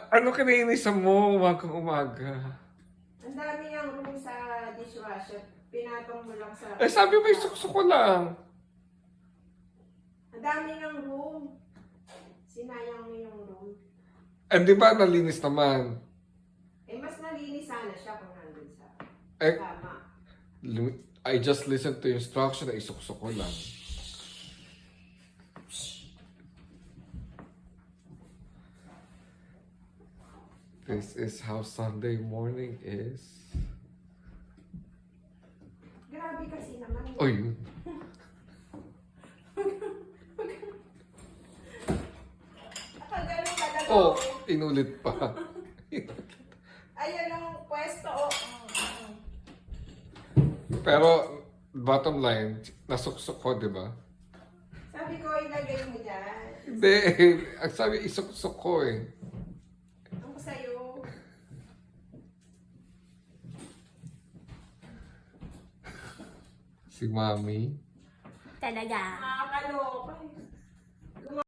Ano kininisan mo umaga? Ang dami ang room sa dishwasher. Pinatong mo lang sa... Eh, sabi mo, isukso ko lang. Ang dami ng room. Sinayang mo yung room. Eh, di ba nalinis naman? Eh, mas nalinis sana siya kung nandun sa Eh, kama. I just listened to instruction na isukso ko lang. This is how Sunday morning is. Grabe kasi naman. Oy, Nakagaling talaga. oh, inulit pa. Ayan ang pwesto. Oh. Pero, bottom line, nasuksok ko, di ba? Sabi ko, ilagay mo dyan. Hindi, ang sabi, isuksok ko eh. Ang sa'yo. Si Mami. Talaga. Nakakaloka.